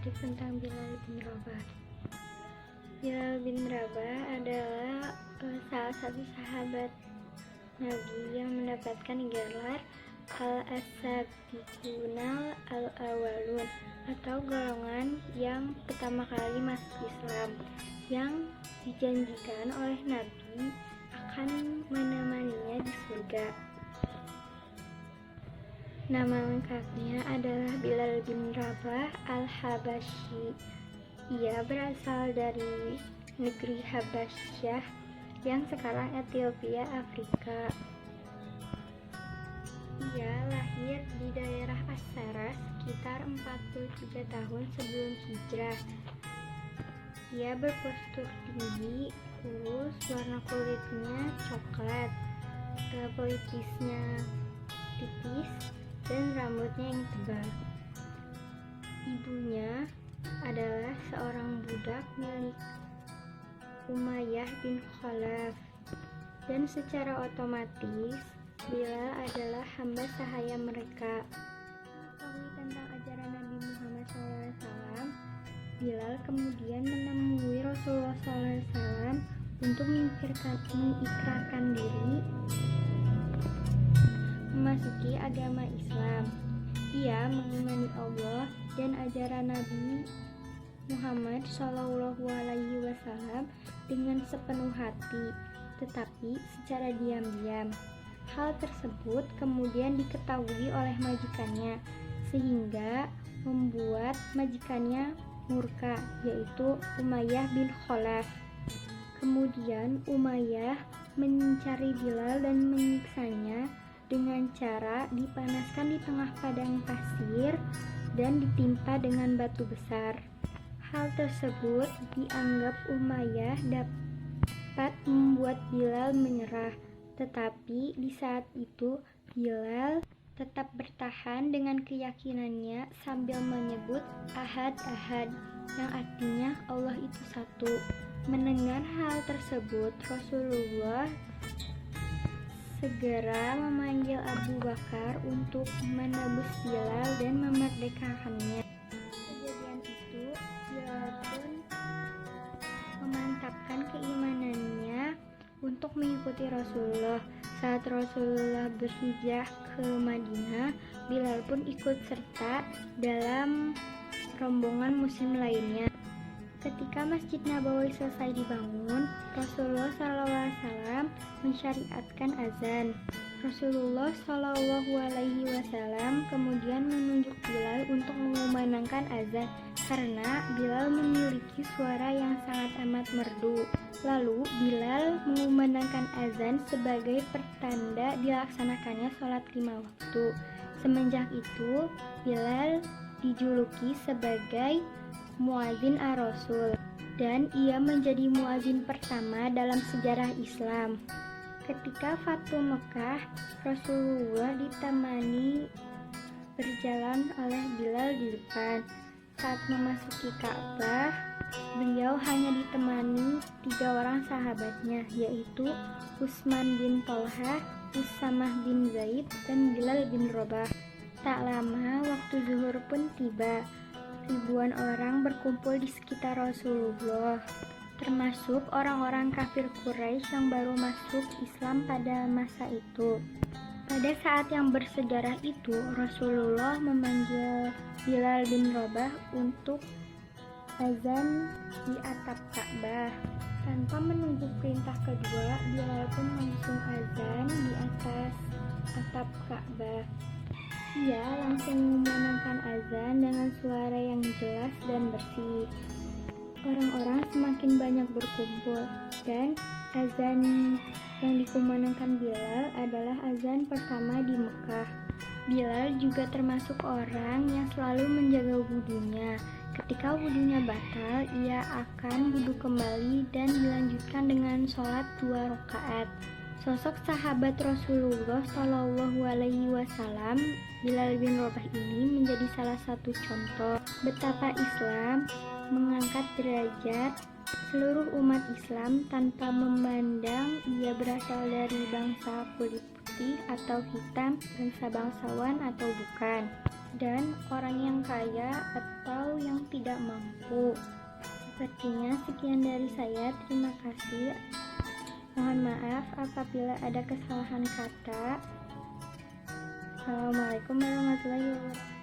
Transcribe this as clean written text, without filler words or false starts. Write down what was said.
sedikit tentang Bilal bin Rabah. Bilal bin Rabah adalah salah satu sahabat Nabi yang mendapatkan gelar Al-As-Sabiqunal Al-Awwalun atau golongan yang pertama kali masuk Islam, yang dijanjikan oleh Nabi akan menemaninya di surga. Nama lengkapnya adalah Bilal bin Rabah Al-Habasyi. Ia berasal dari negeri Habasyah yang sekarang Ethiopia, Afrika. Ia lahir di daerah As-Sara sekitar 43 tahun sebelum hijrah. Ia berpostur tinggi, kurus, warna kulitnya coklat, pelipisnya tipis, dan rambutnya yang tebal. Ibunya adalah seorang budak milik Umayyah bin Khalaf, dan secara otomatis Bilal adalah hamba sahaya mereka. Mengetahui tentang ajaran Nabi Muhammad SAW, Bilal kemudian menemui Rasulullah SAW untuk mengikrarkan diri memasuki agama Islam. Ia mengimani Allah dan ajaran Nabi Muhammad SAW dengan sepenuh hati, tetapi secara diam-diam. Hal tersebut kemudian diketahui oleh majikannya, sehingga membuat majikannya murka, yaitu Umayyah bin Khalaf. Kemudian Umayyah mencari Bilal dan menyiksanya dengan cara dipanaskan di tengah padang pasir dan ditimpa dengan batu besar. Hal tersebut dianggap Umayyah dapat membuat Bilal menyerah, tetapi di saat itu Bilal tetap bertahan dengan keyakinannya sambil menyebut Ahad Ahad, yang artinya Allah itu satu. Mendengar hal tersebut, Rasulullah segera memanggil Abu Bakar untuk menebus Bilal dan memerdekakannya. Kejadian itu, Bilal pun memantapkan keimanannya untuk mengikuti Rasulullah. Saat Rasulullah berhijrah ke Madinah, Bilal pun ikut serta dalam rombongan muslim lainnya. Ketika Masjid Nabawi selesai dibangun, Rasulullah SAW mensyariatkan azan. Rasulullah SAW kemudian menunjuk Bilal untuk mengumandangkan azan karena Bilal memiliki suara yang sangat amat merdu. Lalu Bilal mengumandangkan azan sebagai pertanda dilaksanakannya sholat 5 waktu. Semenjak itu, Bilal dijuluki sebagai Muadzin ar-Rasul, dan ia menjadi muadzin pertama dalam sejarah Islam. Ketika Fatu Mekah, Rasulullah ditemani berjalan oleh Bilal di depan. Saat memasuki Ka'bah, beliau hanya ditemani 3 orang sahabatnya, yaitu Utsman bin Thalhah, Usamah bin Zaid, dan Bilal bin Rabah. Tak lama waktu zuhur pun tiba. Ribuan orang berkumpul di sekitar Rasulullah, termasuk orang-orang kafir Quraisy yang baru masuk Islam pada masa itu. Pada saat yang bersejarah itu, Rasulullah memanggil Bilal bin Rabah untuk azan di atap Ka'bah. Tanpa menunggu perintah kedua, Bilal pun langsung azan di atas atap Ka'bah. Ia langsung mengumandangkan azan dengan suara yang jelas dan bersih. Orang-orang semakin banyak berkumpul, dan azan yang dikumandangkan Bilal adalah azan pertama di Mekah. Bilal juga termasuk orang yang selalu menjaga wudunya. Ketika wudunya batal, ia akan wudu kembali dan dilanjutkan dengan sholat 2 rakaat. Sosok sahabat Rasulullah SAW, Bilal bin Rabah ini menjadi salah satu contoh betapa Islam mengangkat derajat seluruh umat Islam tanpa memandang ia berasal dari bangsa kulit putih atau hitam, bangsa bangsawan atau bukan. dan orang yang kaya atau yang tidak mampu. Sepertinya sekian dari saya. Terima kasih. Mohon maaf apabila ada kesalahan kata. Assalamualaikum warahmatullahi wabarakatuh.